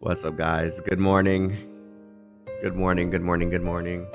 What's up, guys? Good morning. Good morning, good morning, good morning.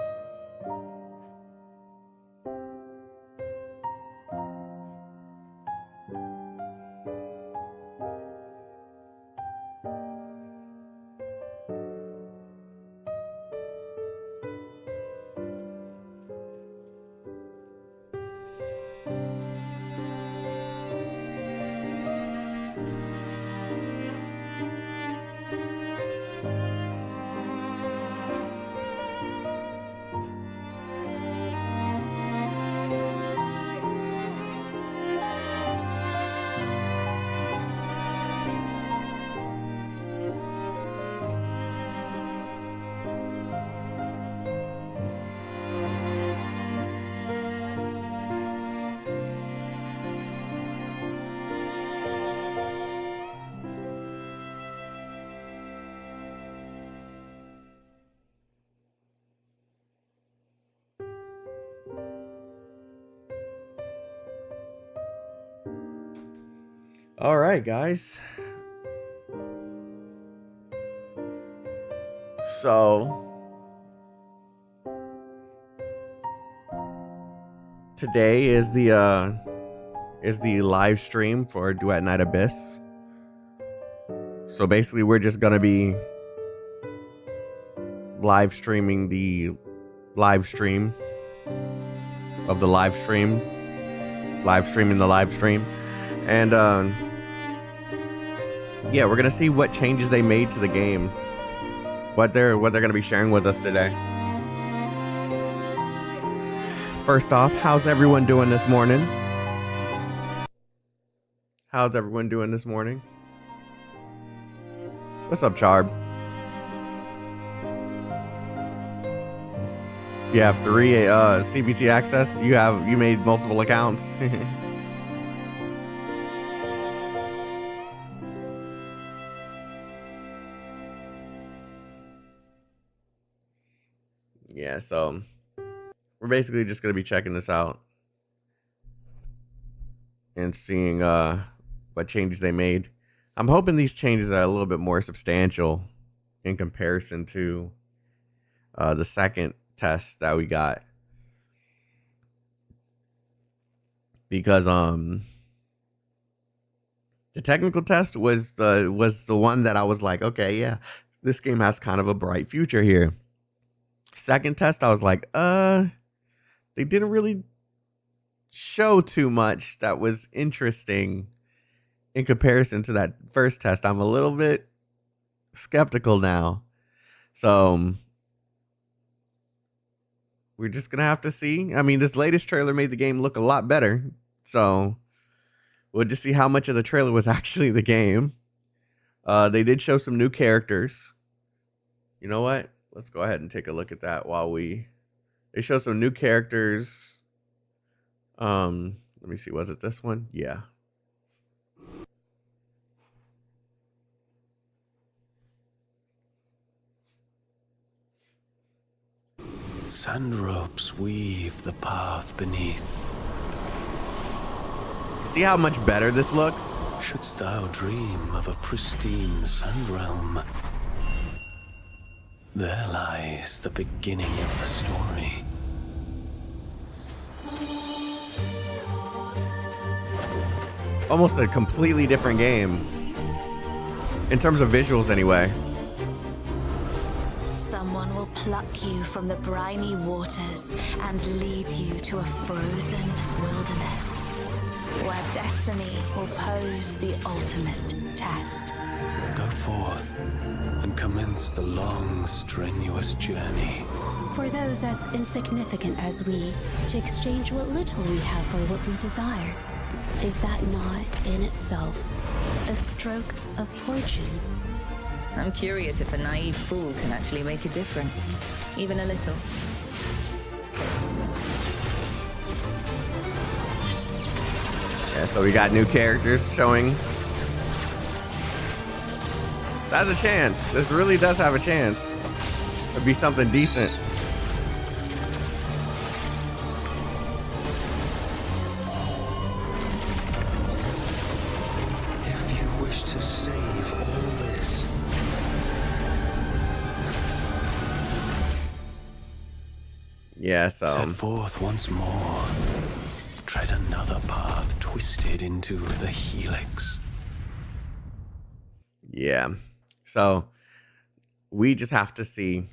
All right, guys. So today is the live stream for Duet Night Abyss. So basically, we're just gonna be live streaming the live stream of the live stream, live streaming the live stream, and yeah, we're gonna see what changes they made to the game, what they're gonna be sharing with us today. First off, how's everyone doing this morning? How's everyone doing this morning? What's up, Charb? You have 3 CBT access. You made multiple accounts. Yeah, so we're basically just gonna be checking this out and seeing what changes they made. I'm hoping these changes are a little bit more substantial in comparison to the second test that we got, because the technical test was the one that I was like, okay, yeah, this game has kind of a bright future here. Second test, I was like, they didn't really show too much that was interesting in comparison to that first test. I'm a little bit skeptical now. So we're just going to have to see. I mean, this latest trailer made the game look a lot better. So we'll just see how much of the trailer was actually the game. They did show some new characters. You know what? Let's go ahead and take a look at that while they show some new characters. Let me see. Was it this one? Yeah. Sand ropes weave the path beneath. See how much better this looks? Shouldst thou dream of a pristine sand realm, there lies the beginning of the story. Almost a completely different game. In terms of visuals, anyway. Someone will pluck you from the briny waters and lead you to a frozen wilderness, where destiny will pose the ultimate test. Go forth and commence the long, strenuous journey. For those as insignificant as we, to exchange what little we have for what we desire. Is that not, in itself, a stroke of fortune? I'm curious if a naive fool can actually make a difference, even a little. Yeah, so we got new characters showing. That's a chance. This really does have a chance to be something decent. If you wish to save all this, Yeah, Set so forth once more. Tread another path twisted into the helix. yeah. So we just have to see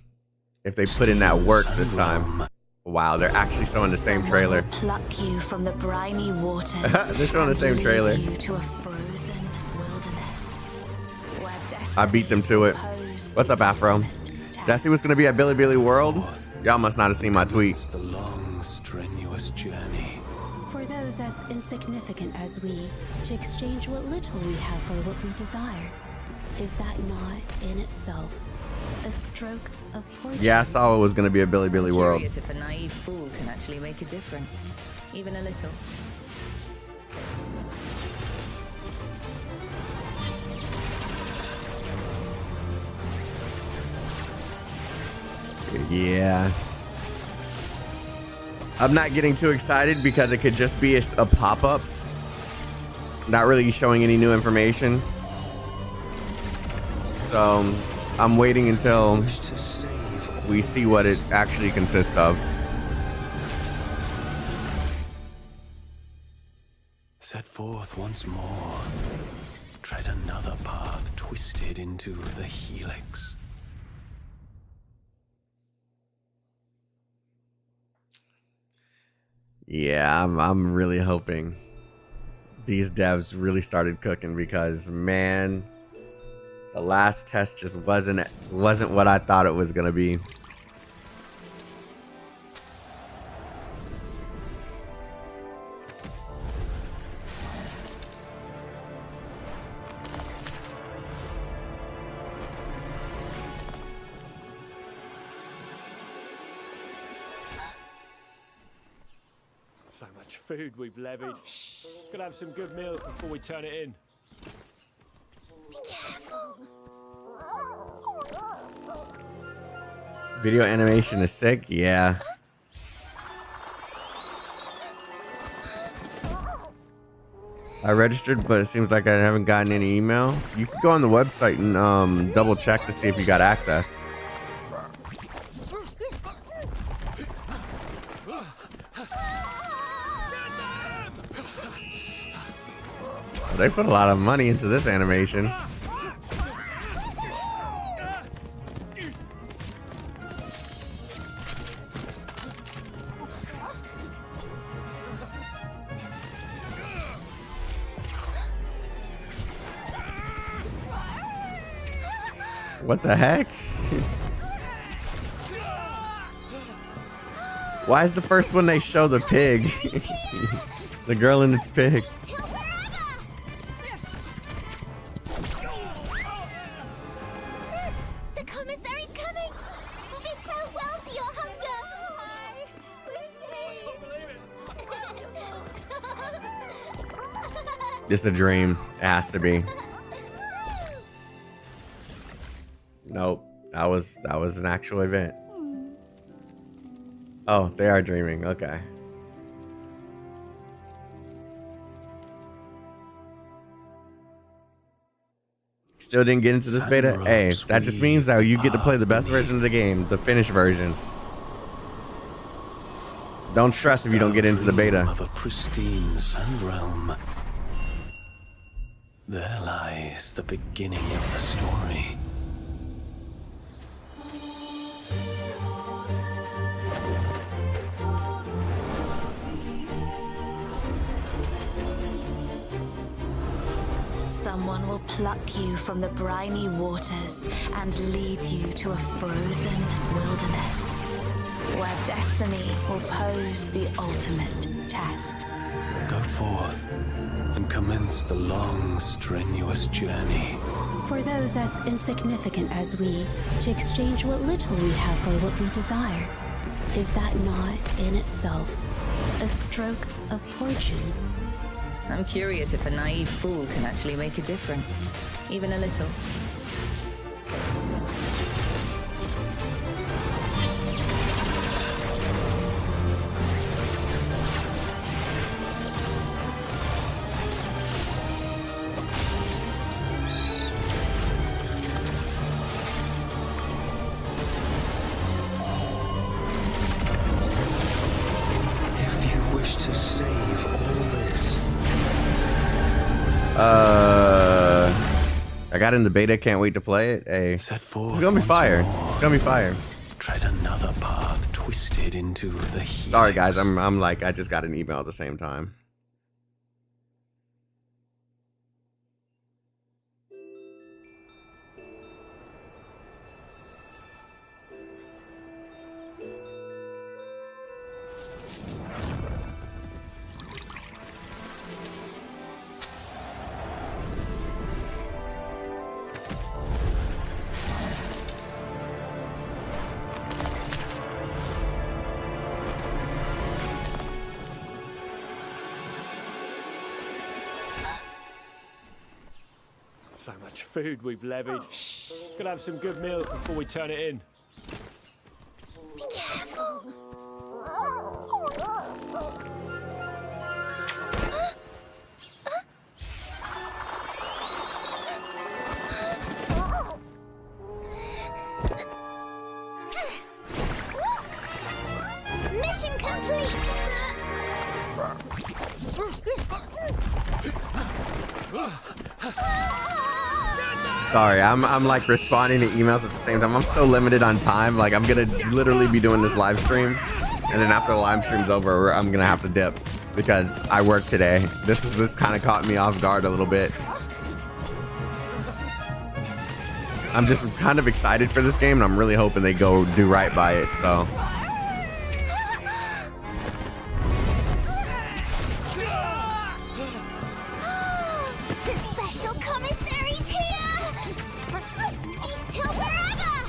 if they put in that work this time. Wow, they're actually showing the same Someone trailer. will pluck you from the briny waters. They're showing the and same lead trailer. you to a frozen wilderness, where I beat them to it. What's up, Afro? Did I see what's gonna be at Billy Billy World? Y'all must not have seen my tweet. It's the long, strenuous journey. For those as insignificant as we, to exchange what little we have for what we desire, is that not in itself a stroke of fortune? Yeah, I saw it was gonna be a Billy Billy World. Curious if a naive fool can actually make a difference, even a little. Yeah. I'm not getting too excited because it could just be a pop-up. Not really showing any new information. So I'm waiting until we see what it actually consists of. Set forth once more. Tread another path twisted into the helix. Yeah, I'm really hoping these devs really started cooking, because man, the last test just wasn't what I thought it was gonna be. So much food we've levied. Gonna have some good meals before we turn it in. Video animation is sick, yeah. I registered, but it seems like I haven't gotten any email. You can go on the website and double check to see if you got access. They put a lot of money into this animation. What the heck? Why is the first one they show the pig? The girl and its pig. The commissary's coming! Bid farewell to your hunger! It's a dream. It has to be. Nope. That was an actual event. Oh, they are dreaming. Okay. Still didn't get into this beta? Hey, that just means that you get to play the best version of the game, the finished version. Don't stress if you don't get into the beta. Of a pristine sun realm. There lies the beginning of the story. Someone will pluck you from the briny waters and lead you to a frozen wilderness, where destiny will pose the ultimate test. Go forth and commence the long, strenuous journey. For those as insignificant as we, to exchange what little we have for what we desire, is that not in itself a stroke of fortune? I'm curious if a naive fool can actually make a difference, even a little. I got in the beta. Can't wait to play it. Hey, Set forth it's gonna be once fire. more. It's gonna be fire. Tread another path twisted into the helix. Sorry guys, I'm like I just got an email at the same time. So much food we've levied. Gonna have some good meals before we turn it in. Be careful. Mission complete. Sorry, I'm like responding to emails at the same time. I'm so limited on time. Like I'm gonna literally be doing this live stream, and then after the live stream's over, I'm gonna have to dip because I work today. This kind of caught me off guard a little bit. I'm just kind of excited for this game, and I'm really hoping they go do right by it. So. The special commissary's here! East till wherever!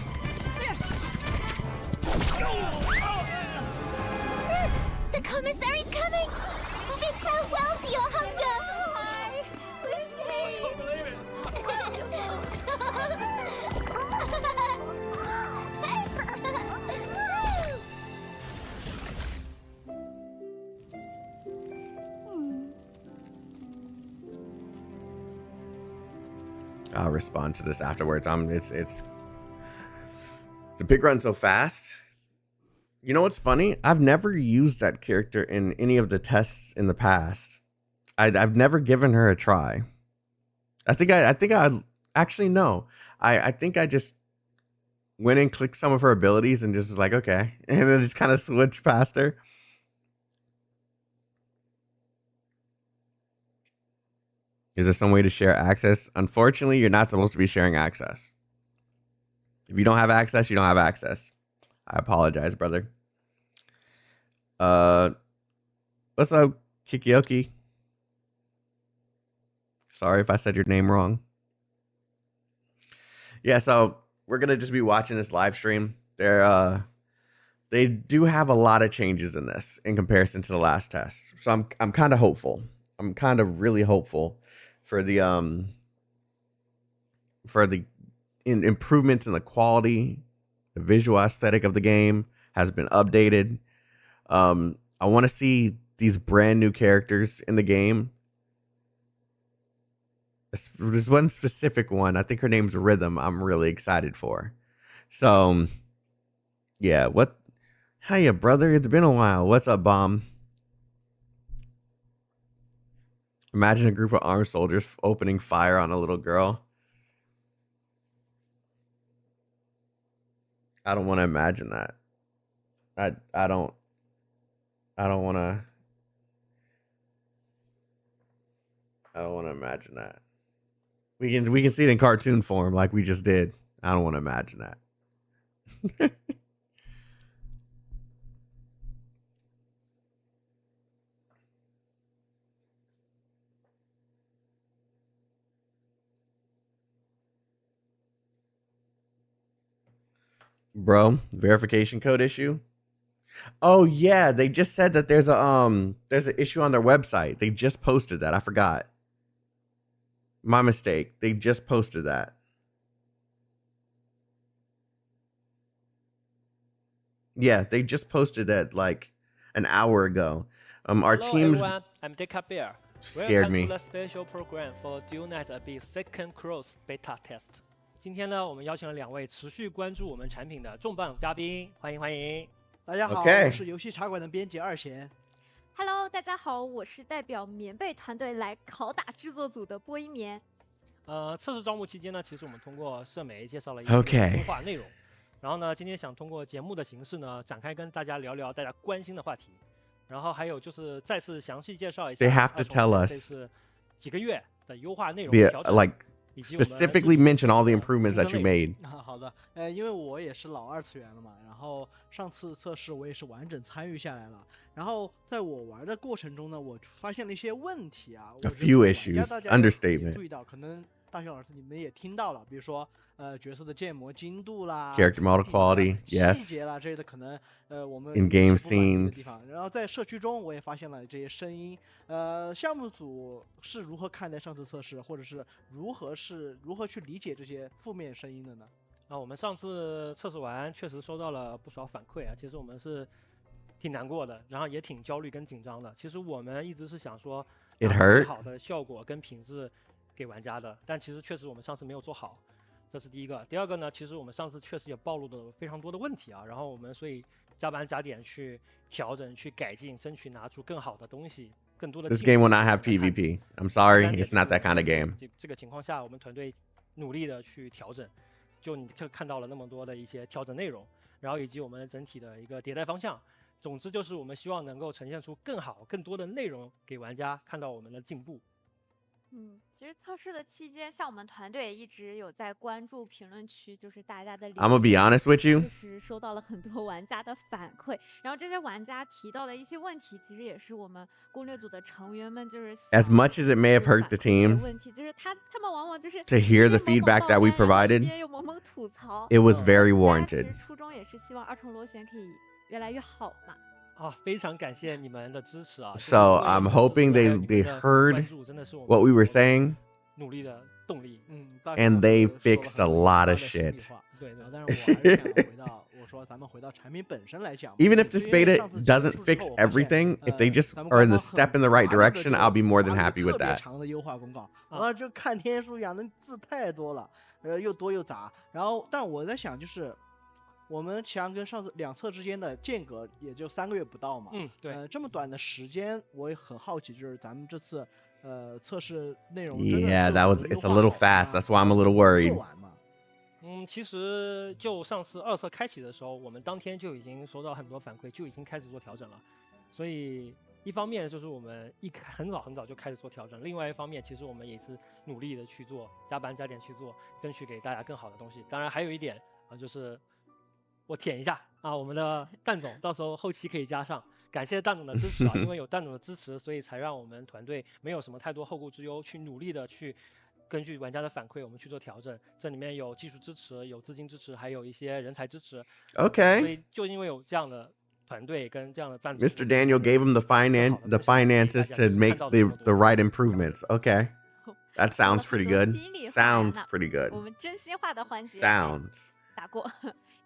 The commissary's coming! Bid farewell to your hunger! Hi! I'll respond to this afterwards. It's the pig run so fast. You know what's funny? I've never used that character in any of the tests in the past. I've never given her a try. I think I actually no. I think I just went and clicked some of her abilities and just was like, okay, and then just kind of switched past her. Is there some way to share access? Unfortunately, you're not supposed to be sharing access. If you don't have access, you don't have access. I apologize, brother. What's up, Kikioki? Sorry if I said your name wrong. Yeah, so we're gonna just be watching this live stream. They do have a lot of changes in this in comparison to the last test. So I'm kind of hopeful. I'm kind of really hopeful for the improvements in the quality, the visual aesthetic of the game has been updated. I want to see these brand new characters in the game. There's one specific one. I think her name's Rhythm. I'm really excited for. So, yeah. Hiya, brother. It's been a while. What's up, Bomb? Imagine a group of armed soldiers opening fire on a little girl. I don't want to imagine that. I don't want to. I don't want to imagine that. We can see it in cartoon form like we just did. I don't want to imagine that. Bro, verification code issue. Oh yeah, they just said that there's an issue on their website. They just posted that. I forgot. My mistake. They just posted that. Yeah, they just posted that like an hour ago. Our Hello team's everyone, I'm Deca Bear. scared Welcome me. to the special program for Duet a Big Second Cross Beta Test. 今天呢，我们邀请了2位持续关注我们产品的重磅嘉宾，欢迎欢迎。大家好 Okay. 我是游戏茶馆的编辑二贤。Hello，大家好，我是代表棉被团队来拷打制作组的播音棉。测试招募期间呢，其实我们通过社媒介绍了一些 Okay. 优化内容。然后呢，今天想通过节目的形式呢，展开跟大家聊聊大家关心的话题。然后还有就是再次详细介绍一下 They have to tell 这 us 是几个月的优化内容 the 调整。 like 以及我们 specifically mention all the improvements that you 新的内容 made. 好的，因为我也是老二次元了嘛，然后上次测试我也是完整参与下来了，然后在我玩的过程中呢，我发现了一些问题啊 A few issues. 大家 Understatement. 也注意到，可能大雄老师你们也听到了，比如说角色的建模精度啦 Character model 具体的 quality, 细 yes. 节啦这些的，可能我们 In-game 有些不满意的地 scenes 方。然后在社区中我也发现了这些声音，项目组是如何看待上次测试，或者是如何去理解这些负面声音的呢？我们上次测试完，确实收到了不少反馈啊。其实我们是挺难过的，然后也挺焦虑跟紧张的。其实我们一直是想说， It 拿出 hurt. 最好的效果跟品质给玩家的，但其实确实我们上次没有做好，这是第一个。第二个呢，其实我们上次确实也暴露了非常多的问题啊，然后我们所以加班加点去调整、去改进，争取拿出更好的东西。更多的 This 进步 game will not 给 have 大家看。 PvP. I'm sorry, 当然也 it's not 是 that kind of 我们 game. 这个情况下，我们团队努力的去调整，就你看到了那么多的一些调整内容，然后以及我们整体的一个迭代方向。总之就是我们希望能够呈现出更好、更多的内容给玩家看到我们的进步。其实测试的期间，像我们团队也一直有在关注评论区，就是大家的留 I'm gonna be 言 honest with you. 确实收到了很多玩家的反馈，然后这些玩家提到的一些问题，其实也是我们攻略组的成员们就是 As much as it may have 就是 hurt the 反馈的 team 问题，就是他们往往就是 to hear 一 the 边猛猛 feedback 爆 that we 肝然后一 provided, 边又猛猛吐槽， it was very 大家 warranted. 其实初衷也是希望二重螺旋可以越来越好嘛。非常感谢你们的支持啊！ So I'm hoping they heard what we were saying 努力的动力。and they fixed a lot of shit. 对，但是我还是想回到我说咱们回到产品本身来讲。 Even if this beta doesn't fix everything, if they just are in the step in the right direction, I'll be more than happy with 特别 that. 长的优化公告，就看天书一样，那字太多了，又多又杂。然后，但我在想，就是我们想跟上次两侧之间的间隔也就3个月不到嘛。对。这么短的时间，我也很好奇，就是咱们这次测试内容真的 Yeah, 做 that 得 was 优 it's a 化 little 好 fast. 吗 That's why I'm a little worried. 做完嘛。其实就上次二测开启的时候，我们当天就已经收到很多反馈，就已经开始做调整了。所以一方面就是我们很早就开始做调整，另外一方面其实我们也是努力的去做，加班加点去做，争取给大家更好的东西。当然还有一点就是我舔一下我们的蛋总，到时候后期可以加上。感谢蛋总的支持因为有蛋总的支持，所以才让我们团队没有什么太多后顾之忧，去努力的去根据玩家的反馈，我们去做调整。这里面有技术支持，有资金支持，还有一些人才支持。Okay. 所以就因为有这样的团队跟这样的蛋总 Mr. Daniel gave him the finances to make the right improvements. Okay. That sounds pretty good. Sounds pretty good. 我们真心话的环节 Sounds. 打过，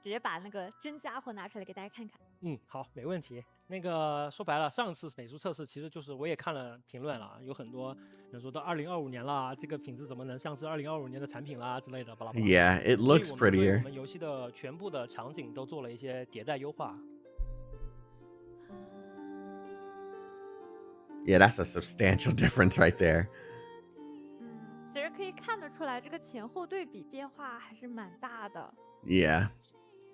直接把那个真家伙拿出来给大家看看。好，没问题。那个说白了，上次美术测试其实就是我也看了评论了，有很多人说到2025年了，这个品质怎么能像是2025年的产品啦之类的，巴拉巴拉。Yeah, it looks 所以我们对 prettier. 我们游戏的全部的场景都做了一些迭代优化。Yeah, that's a substantial difference right there. 其实可以看得出来，这个前后对比变化还是蛮大的。Yeah.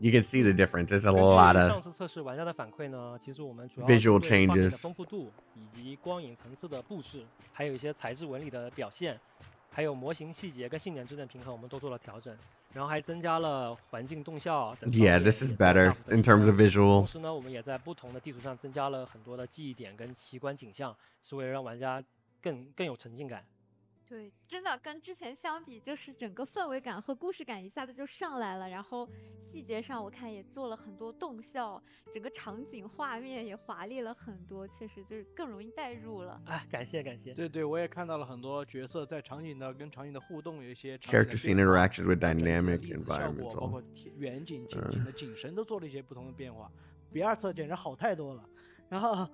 You can see the difference. There's a 根据 lot 上 of 次测试玩家的反馈呢，其实我们主要 visual 是对画面的 changes 丰富度以及光影层次的布置，还有一些材质纹理的表现，还有模型细节跟性能质量平衡，我们都做了调整。然后还增加了环境动效等方面。 Yeah, this is 也做了 better 大幅的 in 提 terms 升 of visual. 同时呢，我们也在不同的地图上增加了很多的记忆点跟奇观景象，是为了让玩家更有沉浸感。对，真的跟之前相比，就是整个氛围感和故事感一下子就上来了。然后细节上我看也做了很多动效，整个场景画面也华丽了很多，确实就是更容易带入了。感谢。对，我也看到了很多角色在场景的跟场景的互动，有一些 Character scene interactions with dynamic 效果，包括 environmental. 远景、近景的景深都做了一些不同的变化，比二测简直好太多了。然后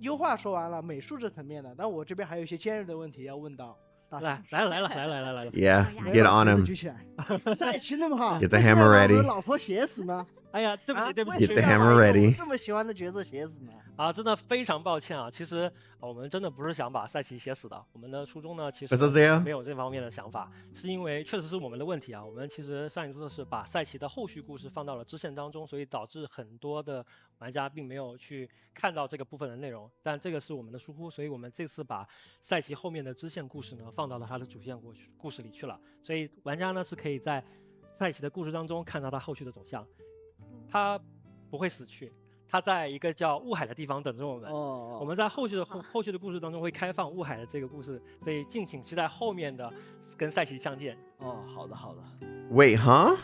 优化说完了，美术这层面的，但我这边还有一些尖锐的问题要问到。来了。Yeah, get on him. 举起来，赛区那么好 Get the hammer 为什么把我 ready. 的老婆写死呢？哎呀，对不起。 Get the hammer ready. 这么喜欢的角色写死呢？啊，真的非常抱歉啊！其实我们真的不是想把赛奇写死的，我们的初衷呢其实没有这方面的想法，是因为确实是我们的问题啊。我们其实上一次是把赛奇的后续故事放到了支线当中，所以导致很多的玩家并没有去看到这个部分的内容，但这个是我们的疏忽，所以我们这次把赛奇后面的支线故事呢放到了它的主线故事里去了，所以玩家呢是可以在赛奇的故事当中看到它后续的走向，它不会死去。他在一个叫雾海的地方等着我们。我们在后续的故事当中会开放雾海的这个故事，所以敬请期待后面的跟赛奇相见。好的。Wait, huh?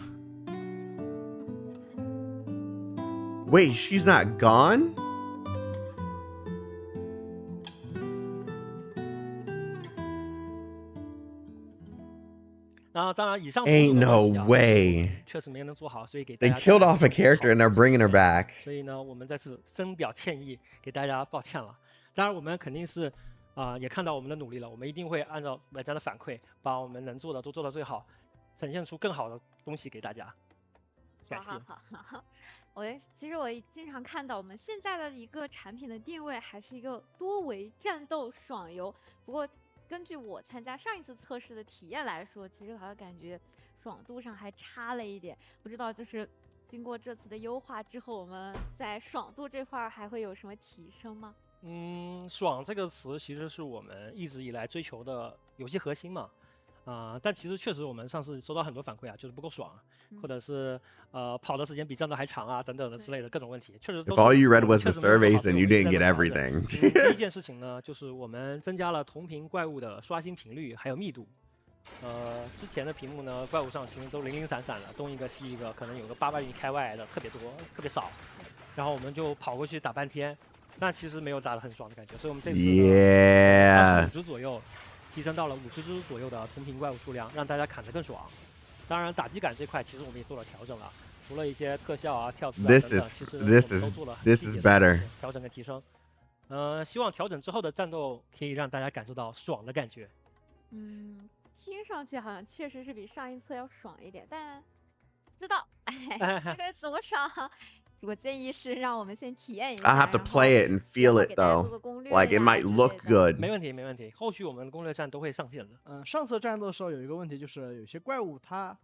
Wait, she's not gone? Ain't no way. 确实没能做好，所以给大家 They killed off a character and they're bringing her back. 所以呢，我们在此深表歉意，给大家抱歉了。当然，我们肯定是也看到我们的努力了，我们一定会按照玩家的反馈，把我们能做的都做到最好，呈现出更好的东西给大家。感谢。好。其实我经常看到我们现在的一个产品的定位还是一个多维战斗爽游，不过根据我参加上一次测试的体验来说，其实好像感觉爽度上还差了一点。不知道就是经过这次的优化之后，我们在爽度这块还会有什么提升吗？爽这个词其实是我们一直以来追求的游戏核心嘛。但其实确实我们上次收到很多反馈啊，就是不够爽，或者是跑的时间比战斗还长啊等等的之类的各种问题，确实都是。If all you read was the surveys and you didn't get everything. 第一件事情呢，就是我们增加了同屏怪物的刷新频率还有密度。之前的屏幕呢，怪物上其实都零零散散的，东一个西一个，可能有个800米开外的特别多，特别少，然后我们就跑过去打半天，但其实没有打得很爽的感觉，所以我们这次25只左右。提升到了50只左右的同屏怪物数量，让大家砍得更爽。当然，打击感这块其实我们也做了调整了，除了一些特效啊、跳姿啊等等，其实我们都做了很细节的调整跟提升。希望调整之后的战斗可以让大家感受到爽的感觉。听上去好像确实是比上一次要爽一点，但不知道这个怎么爽？我建议是让我们先体验一下。I have to play it and feel it though. Like it might look good. 没问题。后续我们的攻略战都会上线的。上次战斗的时候有一个问题，就是有些怪物它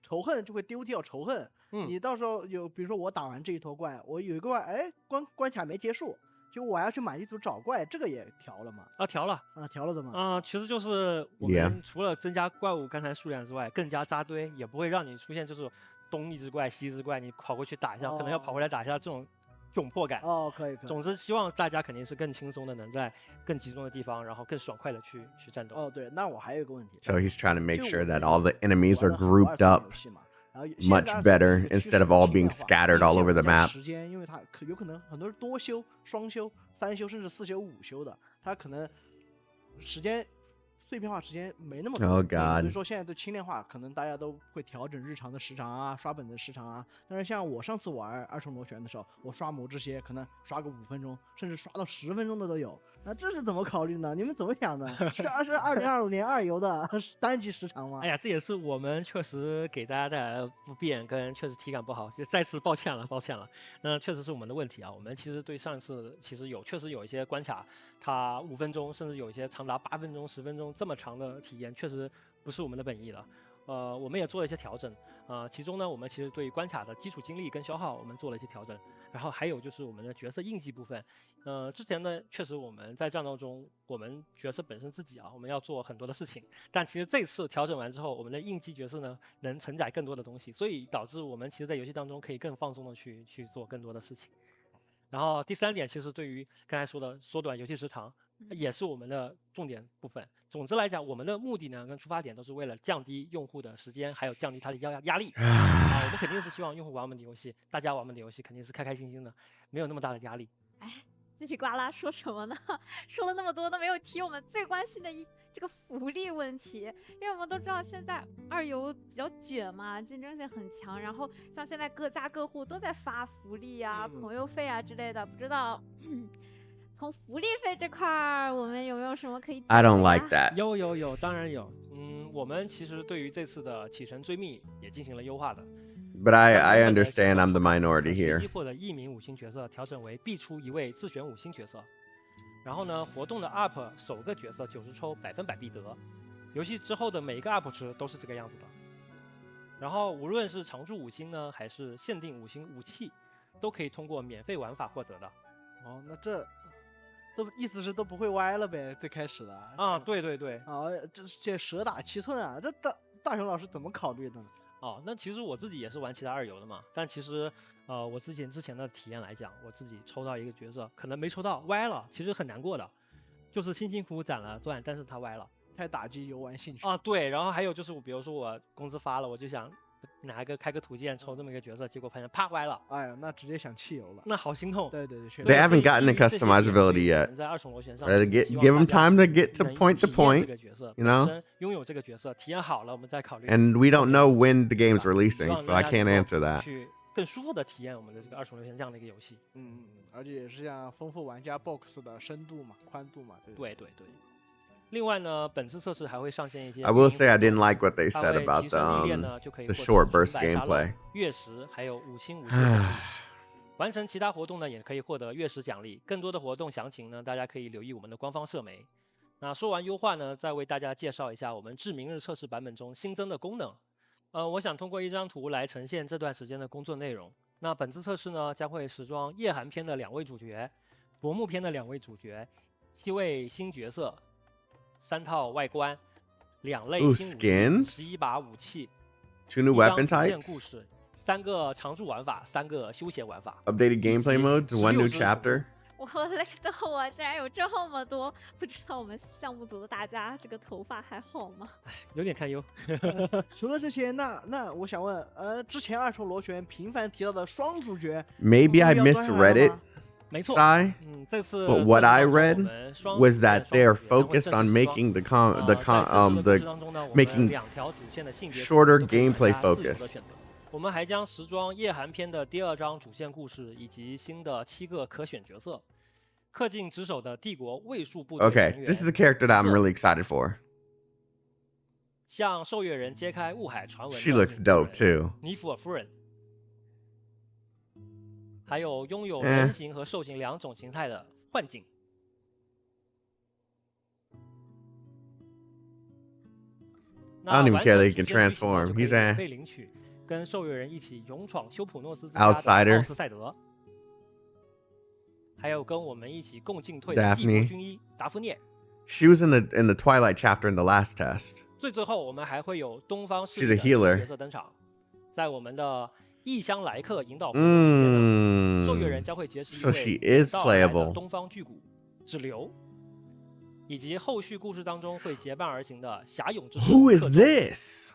仇恨就会丢掉仇恨。你到时候比如说我打完这一头怪，我有一个怪，关卡没结束，就我要去满地图找怪，这个也调了吗？调了。调了的吗？其实就是我们除了增加怪物刚才数量之外，更加扎堆，也不会让你出现就是东一只怪西一只怪，你跑过去打一下，可能要跑回来打一下这种窘迫感。可以。总之，希望大家肯定是更轻松的，能在更集中的地方，然后更爽快的去战斗。对，那我还有一个问题。So he's trying to make sure that all the enemies are grouped up much better instead of all being scattered all over the map. 时间，因为它有可能很多是多修、双修、3修，甚至4修、5修的，它可能时间。碎片化时间没那么多，所以说现在都轻量化，可能大家都会调整日常的时长啊，刷本的时长啊。但是像我上次玩二重螺旋的时候，我刷魔这些可能刷个5分钟，甚至刷到10分钟的都有。那这是怎么考虑呢？你们怎么想的？是2025年2游的单局时长吗？哎呀，这也是我们确实给大家带来的不便，跟确实体感不好，就再次抱歉了。那确实是我们的问题啊。我们其实对上次其实确实有一些关卡，它5分钟，甚至有一些长达8分钟、10分钟这么长的体验，确实不是我们的本意了。我们也做了一些调整，其中呢，我们其实对于关卡的基础精力跟消耗，我们做了一些调整。然后还有就是我们的角色印记部分，之前呢，确实我们在战斗中，我们角色本身自己我们要做很多的事情，但其实这次调整完之后，我们的印记角色呢，能承载更多的东西，所以导致我们其实在游戏当中可以更放松的去做更多的事情。然后第3点，其实对于刚才说的缩短游戏时长，也是我们的重点部分。总之来讲，我们的目的呢跟出发点都是为了降低用户的时间，还有降低他的压力。我们肯定是希望用户玩我们的游戏，大家玩我们的游戏肯定是开开心心的，没有那么大的压力。叽里呱啦说什么呢？说了那么多都没有提我们最关心的这个福利问题，因为我们都知道现在2游比较卷嘛，竞争性很强，然后像现在各家各户都在发福利啊、朋友费啊之类的，不知道从福利费这块儿，我们有没有什么可以讲的呀？ I don't like that. 有，当然有。我们其实对于这次的启程追觅也进行了优化的。But I understand I'm the minority 随 here. 机获得1名5星角色调整为必出1位自选5星角色。然后呢，活动的 UP 首个角色90抽100%必得。游戏之后的每一个 UP 池都是这个样子的。然后无论是常驻5星呢，还是限定5星武器，都可以通过免费玩法获得的。哦，那这都意思是都不会歪了呗？最开始的啊，对对对。啊，这蛇打七寸啊，这大雄老师怎么考虑的呢？哦，那其实我自己也是玩其他2游的嘛，但其实我之前的体验来讲，我自己抽到一个角色，可能没抽到歪了，其实很难过的，就是辛辛苦苦攒了钻，但是他歪了。太打击游玩兴趣啊！对，然后还有就是，比如说我工资发了，我就想开个图鉴抽这么一个角色，结果发现啪歪了。哎呀，那直接想弃游了，那好心痛。对对对 They haven't gotten the customizability yet. 在2重螺旋上 Give them time to get to point to point. You know. 拥有这个角色，体验好了，我们再考虑。And we don't know when the game's releasing, so I can't answer that. 去更舒服的体验我们的这个2重螺旋这样的一个游戏。而且也是像丰富玩家 box 的深度嘛、宽度嘛。对对对。另外呢，本次测试还会上线一些。 I will say I didn't like what they said about the short burst gameplay. 月食还有5星武器。完成其他活动呢，也可以获得月食奖励。更多的活动详情呢，大家可以留意我们的官方社媒。那说完优化呢，再为大家介绍一下我们至明日测试版本中新增的功能。我想通过一张图来呈现这段时间的工作内容。那本次测试呢，将会时装夜寒篇的2位主角，薄暮篇的2位主角，7位新角色。3套外观，2类新武器，11把武器，2 new weapon types， 故事，3个常驻玩法，3个休闲玩法 ，updated gameplay modes， 1 new chapter。我累得我竟然有这么多，不知道我们项目组的大家这个头发还好吗？有点堪忧。除了这些，那我想问，之前2重螺旋频繁提到的双主角 ，Maybe I misread it。没错，这次 But what I read was that they are focused on making making shorter gameplay focus. 我们还将时装夜寒篇的第2章主线故事以及新的7个可选角色，恪尽职守的帝国卫戍部队成员。Okay, this is a character that I'm really excited for. 向受阅人揭开雾海传闻。She looks dope too. 尼弗尔夫人。还有拥有人形和兽形2种形态的幻景。I don't even care that he can transform. He's an 被领取，跟受阅人一起勇闯修普诺斯之家的 outsider 奥特赛德，还有跟我们一起共进退的帝国军医达芙涅。She was in the Twilight chapter in the last test. 最后，我们还会有东方世 She's 界 a 的 healer. 角色登场，在我们的异乡来客引导活动期间呢，受阅人将会结识一 So she 位 is playable. 东方巨骨指流，以及后续故事当中会结伴而行的侠勇之士。Who is this?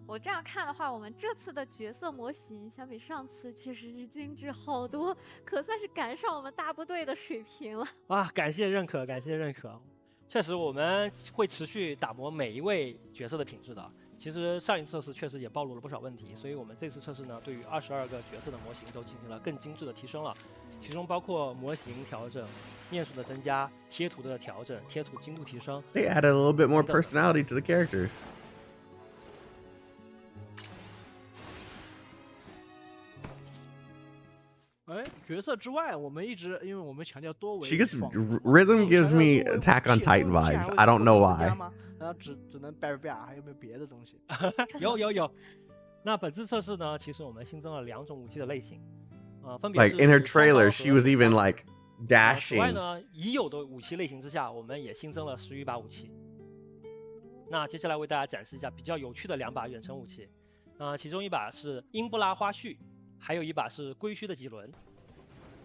我这样看的话，我们这次的角色模型相比上次确实是精致好多，可算是赶上我们大部队的水平了。啊，感谢认可，感谢认可。确实，我们会持续打磨每一位角色的品质的。其实上一次测试确实也暴露了不少问题，所以我们这次测试呢，对于22个角色的模型都进行了更精致的提升了，其中包括模型调整、面数的增加、贴图的调整、贴图精度提升。They added a little bit more personality to the characters. 角色之外，我们一直因为我们强调多维。She gets rhythm gives me Attack on Titan vibes. I don't know why. 然后只能叭叭叭，还有没有别的东西？有。那本次测试呢，其实我们新增了2种武器的类型，分别是 like in her trailer, she was even like 此外 dashing. 呢，已有的武器类型之下，我们也新增了10余把武器。那接下来为大家展示一下比较有趣的2把远程武器，其中一把是英布拉花絮，还有一把是龟墟的几轮。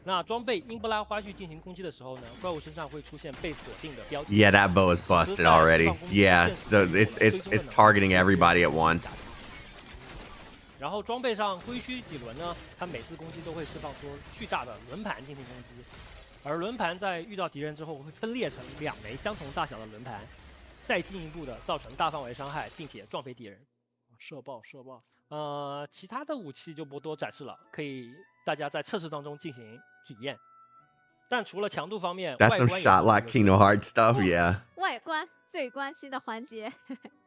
那装备英布拉花絮进行攻击的时候呢，怪物身上会出现被锁定的标记。Yeah, that bow is busted already. Yeah, it's targeting everybody at once. 然后装备上龟墟几轮呢，它每次攻击都会释放出巨大的轮盘进行攻击，而轮盘在遇到敌人之后会分裂成2枚相同大小的轮盘，再进一步的造成大范围伤害，并且撞飞敌人。射爆。其他的武器就不多展示了，可以大家在测试当中进行体验。但除了强度方面 That's some shot like Kingdom Hearts stuff, yeah. 外观最关心的环节。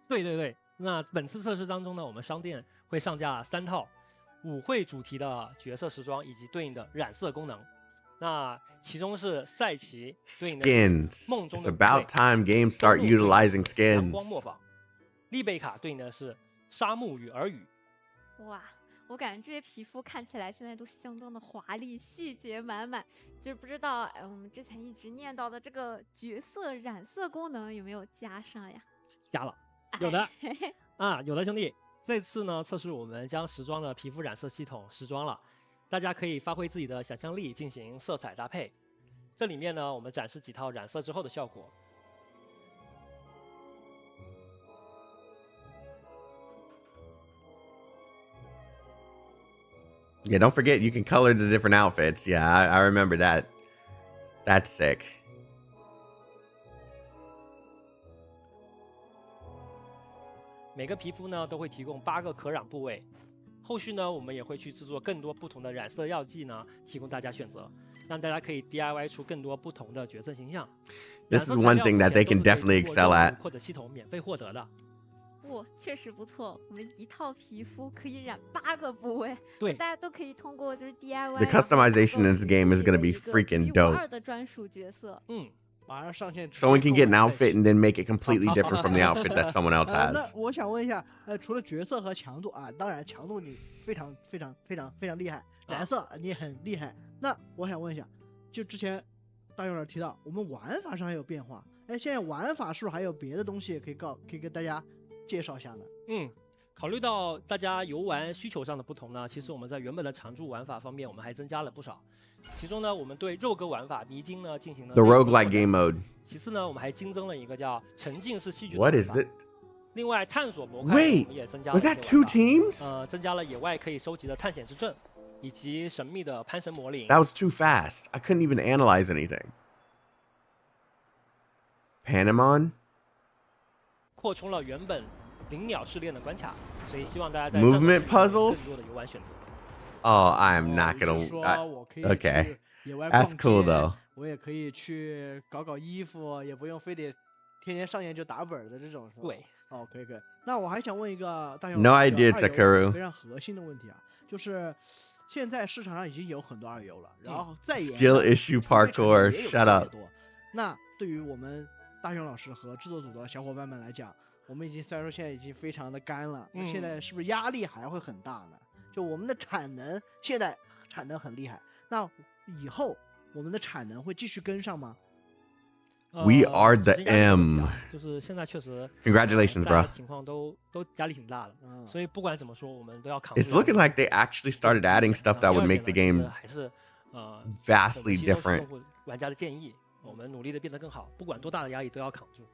对。那本次测试当中呢，我们商店会上架3套舞会主题的角色时装以及对应的染色功能。那其中是赛奇对应的是梦中的 It's about time games start utilizing skins. 阳光磨坊，丽贝卡对应的是沙漠与耳语。哇，我感觉这些皮肤看起来现在都相当的华丽，细节满满。就是不知道，我们之前一直念叨的这个角色染色功能有没有加上呀？加了，有的啊，有的兄弟。这次呢，测试我们将时装的皮肤染色系统时装了，大家可以发挥自己的想象力进行色彩搭配。这里面呢，我们展示几套染色之后的效果。Yeah, don't forget you can color the different outfits. Yeah, I remember that. That's sick. 每个皮肤呢都会提供8个可染部位，后续呢我们也会去制作更多不同的染色药剂呢，提供大家选择，让大家可以 DIY 出更多不同的角色形象。This is one thing that they can definitely excel at. 或者系统免费获得的。哇，确实不错，我们一套皮肤可以染8个部位，对，大家都可以通过就是 DIY。The customization in this game is going to be freaking dope. 的专属角色，马上上线。Someone can get an outfit and then make it completely different from the outfit that someone else 那 has. 我想问一下，除了角色和强度啊，当然强度你非常厉害，染色你也很厉害。那我想问一下，就之前大勇老师提到，我们玩法上还有变化，现在玩法是不是还有别的东西可以跟大家介绍一下呢？考虑到大家游玩需求上的不同呢，其实我们在原本的常驻玩法方面，我们还增加了不少。其中呢，我们对肉鸽玩法迷津呢进行了 The roguelike game mode. 其次呢，我们还新增了一个叫沉浸式戏剧的 What 玩 is 法。 it? 另外，探索模块我 Wait, 们也增加了 was that 2 teams? 增加了野外可以收集的探险之证，以及神秘的潘神魔灵。That was too fast. I couldn't even analyze anything. Panemon? 扩充了原本灵鸟试炼的关卡，所以希望大家在 Movement 更多 puzzles? 的游玩选择。Oh, I am not 就 gonna. 是说我可以 Okay. 去野外 That's 逛 cool 街 though. 我也可以去搞衣服，也不用非得天天上演就打本的这种，是吧？对。可以。那我还想问一个大勇 No 老师 idea, 二游 Takeru. 非常核心的问题啊，就是现在市场上已经有很多二游了，然后再演 Skill issue parkour. Shut up. 那对于我们大勇老师和制作组的小伙伴们来讲，我们虽然说现在已经非常的干了，那现在是不是压力还会很大呢？就我们的产能现在产能很厉害，那以后我们的产能会继续跟上吗？ We are the M. 就是现在确实 Congratulations, 大家 bro. 情况都压力挺大的，所以不管怎么说，我们都要扛住。 It's looking like they actually started adding stuff that would make the game 还是我 vastly 们吸收 different. 客户玩家的建议，我们努力的变得更好，不管多大的压力都要扛住。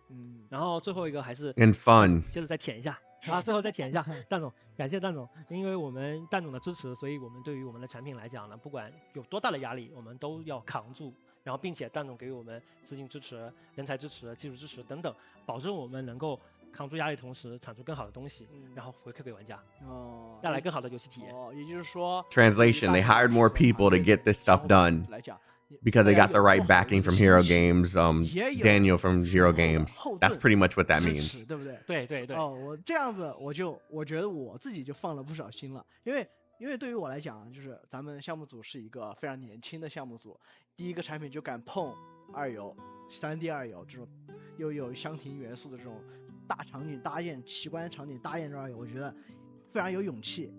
然后最后一个还是 And fun. 接着再舔一下啊，最后再舔一下，蛋总，感谢蛋总，因为我们蛋总的支持，所以我们对于我们的产品来讲呢，不管有多大的压力，我们都要扛住。然后，并且蛋总给我们资金支持、人才支持、技术支持等等，保证我们能够扛住压力，同时产出更好的东西，然后回馈给玩家，带来更好的游戏体验。也就是说 Translation: They hired more people to get this stuff done because they got the right backing from Hero Games. Daniel from Hero Games. That's pretty much what that means. 对不对？对。我这样子，我觉得我自己就放了不少心了，因为对于我来讲，就是咱们项目组是一个非常年轻的项目组，第一个产品就敢碰二游、3D 二游这种又有箱庭元素的这种大场景搭建、奇观场景搭建这二游，我觉得非常有勇气，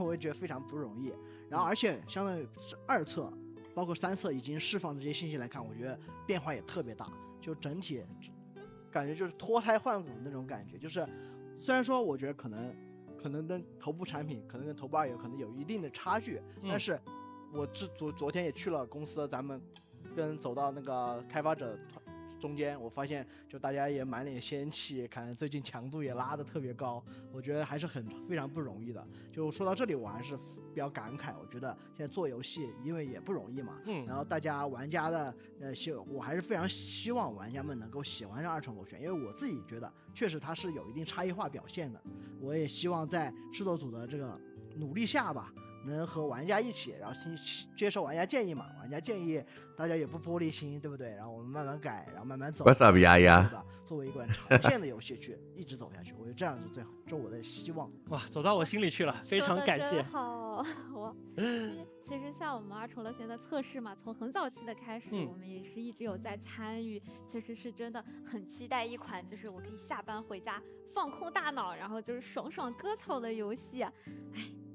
我也觉得非常不容易。然后而且相当于2册，包括3册已经释放的这些信息来看，我觉得变化也特别大，就整体感觉就是脱胎换骨那种感觉。就是虽然说我觉得可能跟头部产品，可能跟头部二游可能有一定的差距，但是我昨天也去了公司，咱们走到那个开发者中间，我发现就大家也满脸仙气，看最近强度也拉得特别高，我觉得还是非常不容易的。就说到这里，我还是比较感慨，我觉得现在做游戏因为也不容易嘛，然后大家玩家的我还是非常希望玩家们能够喜欢上二重螺旋，因为我自己觉得确实它是有一定差异化表现的。我也希望在制作组的这个努力下吧，能和玩家一起，然后接受玩家建议嘛，玩家建议大家也不玻璃心，对不对？然后我们慢慢改，然后慢慢走。What's up, Yaya? 作为一款长线的游戏去一直走下去，我觉得这样是最好，这是我的希望。哇，走到我心里去了，非常感谢。好，其实像我们二重螺旋的测试嘛，从很早期的开始，我们也是一直有在参与，确实是真的很期待一款就是我可以下班回家放空大脑，然后就是爽爽割草的游戏。哎，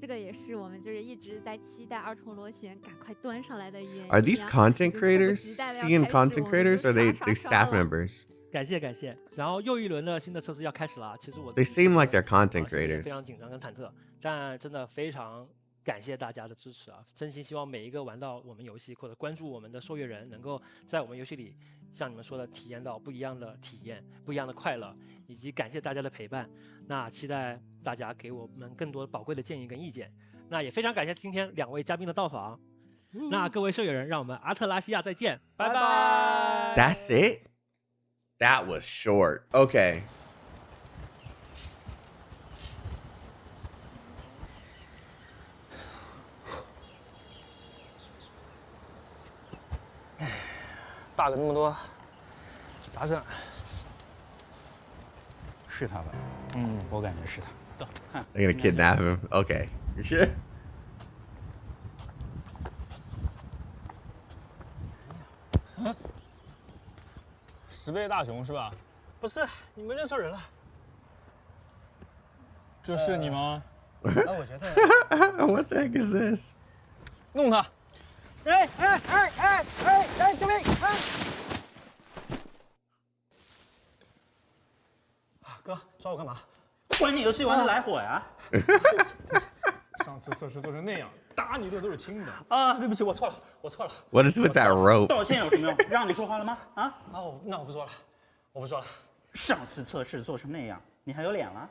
这个也是我们就是一直在期待二重螺旋赶快端上来的原因。Are these content creators? Seeing content creators, or they staff members? 感谢感谢。然后又一轮的新的测试要开始了，其实我 They seem like they're content 非 creators. 常紧张跟忐忑，但真的非常感谢大家的支持啊！真心希望每一个玩到我们游戏或者关注我们的受阅人，能够在我们游戏里像你们说的体验到不一样的体验、不一样的快乐，以及感谢大家的陪伴。那期待大家给我们更多宝贵的建议跟意见。那也非常感谢今天2位嘉宾的到访。那各位受阅人，让我们阿特拉西亚再见，拜拜。That's it? That was short. Okay. bug 那么多，咋整？是他吧？我感觉是他。走，看。 They're gonna kidnap him. Okay. You sure? 10倍大熊是吧？不是，你们认错人了。这是你吗？我觉得。What the heck is this? 弄他！救命！哥，抓我干嘛？玩你游戏玩的来火呀！上次测试做成那样，打你一顿都是轻的。啊，对不起，我错了。 What is with that rope? 道歉有什么用？让你说话了吗？啊？哦，那我不说了。上次测试做成那样，你还有脸了？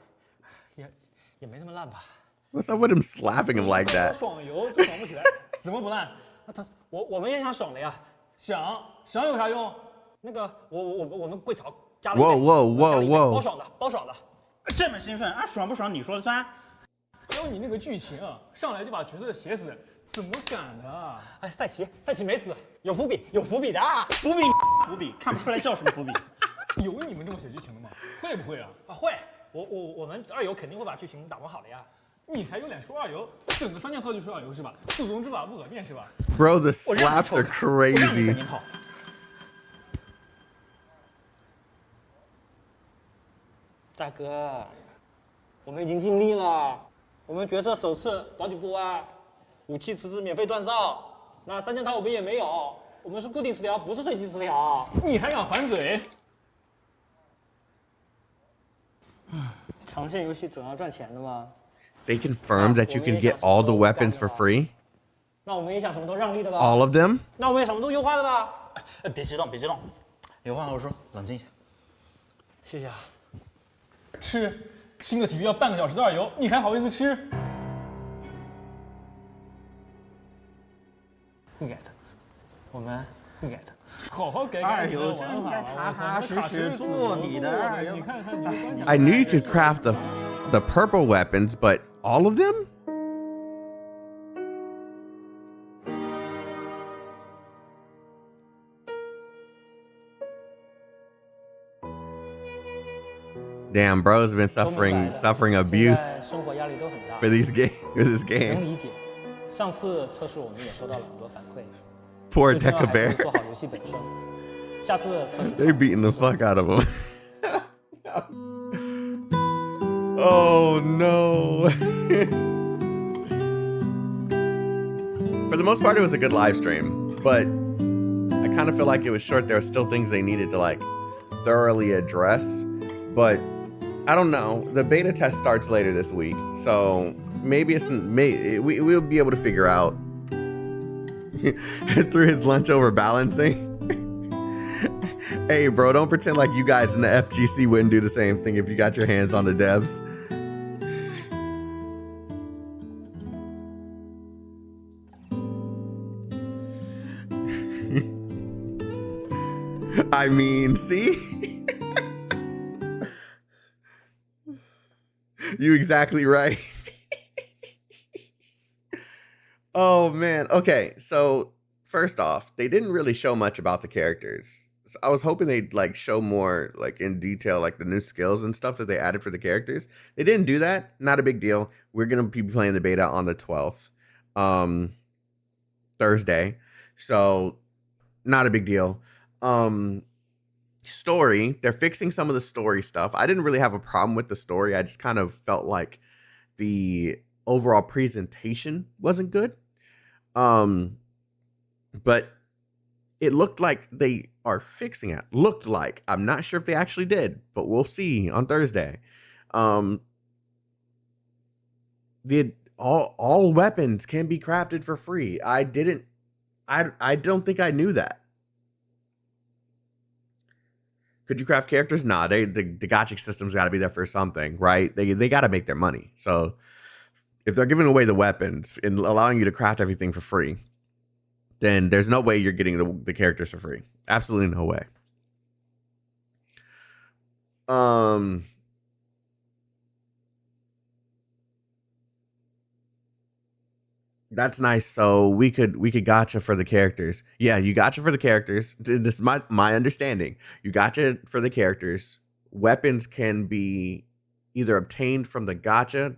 也没那么烂吧。 What's up with him slapping him like that? 爽游就爽不起来，怎么不烂？我们也想爽的呀，想有啥用？那个我们贵潮加了。Whoa! 包爽的。这么兴奋啊？爽不爽你说了算？只有你那个剧情啊，上来就把角色写死，怎么敢的？哎，赛奇没死，有伏笔的啊！伏笔，看不出来叫什么伏笔？有你们这么写剧情的吗？会不会啊？啊会，我们二游肯定会把剧情打磨好的呀。你还有脸说二游？整个3件套就说二游是吧？祖宗之法不可变是吧 Bro, the slaps are crazy. 大哥，我们已经尽力了。我们角色首次保底不歪，武器池子免费锻造。那3件套我们也没有，我们是固定词条，不是随机词条。你还敢还嘴？长线游戏总要赚钱的嘛。 They confirmed that you can get all the weapons for free. 那我们也想什么都让利的吧 All of them? 那我们也什么都优化的吧？别激动，有话好好说，冷静一下。谢谢啊。吃新的体育要半个小时的二游，你还好意思吃？会改的，我们会改的。好好改改。二游真应该踏踏实实做你的二游。你看看你的关键。 I knew you could craft the purple weapons, but all of them? Damn, bro's been suffering abuse for this game. 能理解。上次测试我们也收到了很多反馈。 Poor Deca Bear. 做好游戏本身。下次测试。 They're beating the fuck out of him. Oh no. For the most part, it was a good live stream, but I kind of feel like it was short. There were still things they needed to like thoroughly address, but I don't know. The beta test starts later this week, so maybe we'll be able to figure out through his lunch over balancing. Hey, bro, don't pretend like you guys in the FGC wouldn't do the same thing if you got your hands on the devs. I mean, see? You exactly right. Oh, man. Okay, so first off, they didn't really show much about the characters. I was hoping they'd like show more like in detail like the new skills and stuff that they added for the characters. They didn't do that. Not a big deal. We're gonna be playing the beta on the 12th, Thursday. So not a big deal. Story, they're fixing some of the story stuff. I didn't really have a problem with the story. I just kind of felt like the overall presentation wasn't good. But it looked like they are fixing it. Looked like. I'm not sure if they actually did, but we'll see on Thursday. All weapons can be crafted for free. I don't think I knew that. Could you craft characters? Nah, the gacha system's got to be there for something, right? They got to make their money. So if they're giving away the weapons and allowing you to craft everything for free, then there's no way you're getting the characters for free. Absolutely no way. That's nice. So we could gacha for the characters. Yeah, you gacha for the characters. This is my understanding. You gacha for the characters. Weapons can be either obtained from the gacha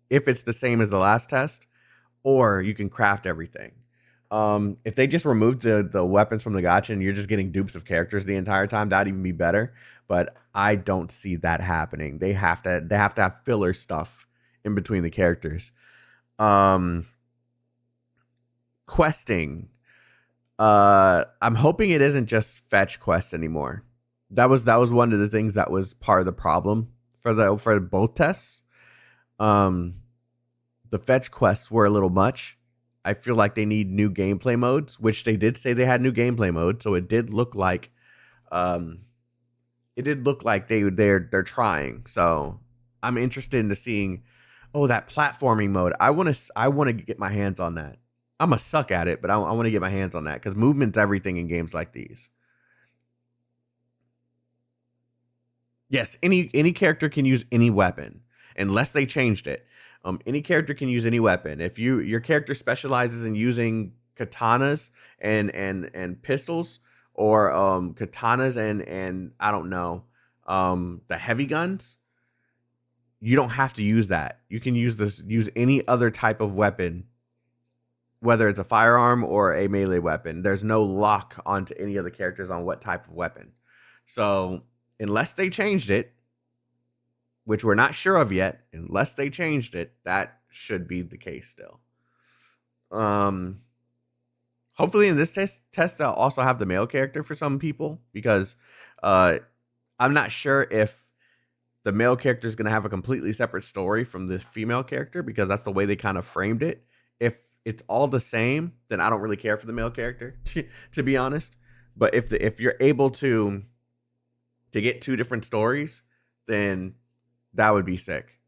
if it's the same as the last test, or you can craft everything. If they just removed the weapons from the gacha and you're just getting dupes of characters the entire time, that'd even be better. But I don't see that happening. They have to have filler stuff in between the characters. Questing. I'm hoping it isn't just fetch quests anymore. That was one of the things that was part of the problem for both tests. The fetch quests were a little much. I feel like they need new gameplay modes, which they did say they had new gameplay modes, so it did look like they're trying. So I'm interested in seeing that platforming mode. I want to get my hands on that. I'm a suck at it, but I want to get my hands on that because movement's everything in games like these. Yes, any character can use any weapon unless they changed it. Any character can use any weapon. If your character specializes in using katanas and pistols, or katanas and I don't know, the heavy guns, you don't have to use that. You can use any other type of weapon, whether it's a firearm or a melee weapon. There's no lock onto any of the characters on what type of weapon. So unless they changed it, which we're not sure of yet, unless they changed it, that should be the case still. Hopefully in this test they'll also have the male character for some people, because I'm not sure if the male character is going to have a completely separate story from the female character, because that's the way they kind of framed it. If it's all the same, then I don't really care for the male character, to be honest. But if you're able to get two different stories, then that would be sick.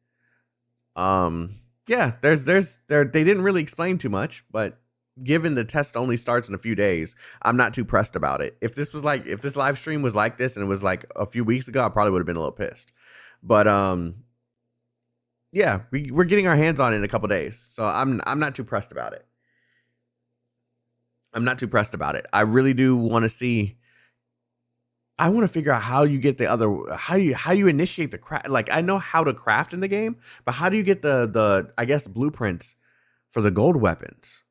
Yeah, they didn't really explain too much, but given the test only starts in a few days, I'm not too pressed about it. If this live stream was like this and it was like a few weeks ago, I probably would have been a little pissed. But yeah, we're getting our hands on it in a couple days, so I'm not too pressed about it. I really do want to see. I want to figure out how you get how you initiate the craft. Like, I know how to craft in the game, but how do you get the I guess blueprints for the gold weapons?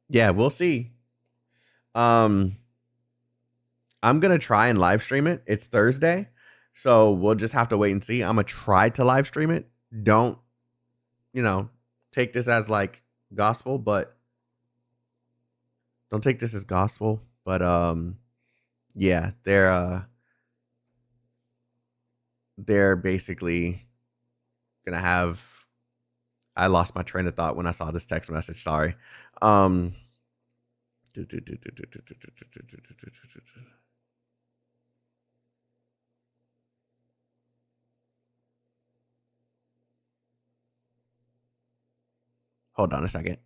Yeah, we'll see. I'm gonna try and live stream it. It's Thursday, so we'll just have to wait and see. I'm gonna try to live stream it. Don't, take this as like gospel, but. Don't take this as gospel, but yeah, they're basically gonna have. I lost my train of thought when I saw this text message. Sorry. Hold on a second.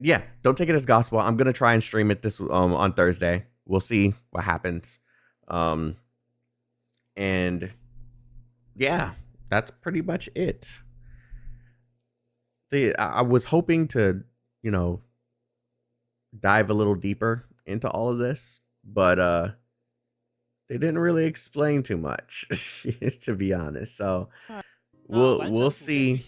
yeah, don't take it as gospel. I'm gonna try and stream it this on Thursday. We'll see what happens. And yeah, that's pretty much it. I was hoping to, you know, dive a little deeper into all of this, but they didn't really explain too much, to be honest. So we'll see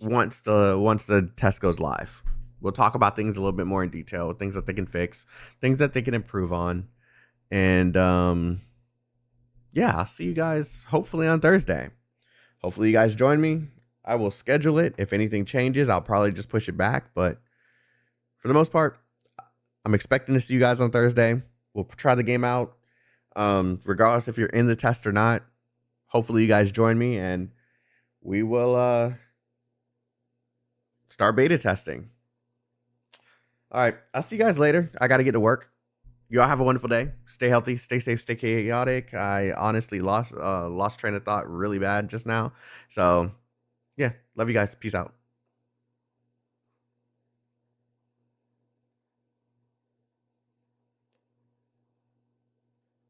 once the test goes live. We'll talk about things a little bit more in detail, things that they can fix, things that they can improve on. And yeah, I'll see you guys hopefully on Thursday. Hopefully you guys join me. I will schedule it. If anything changes, I'll probably just push it back. But for the most part, I'm expecting to see you guys on Thursday. We'll try the game out. Regardless if you're in the test or not. Hopefully you guys join me and we will start beta testing. All right, I'll see you guys later. I got to get to work. You all have a wonderful day. Stay healthy, stay safe, stay chaotic. I honestly lost train of thought really bad just now. So, yeah, love you guys. Peace out.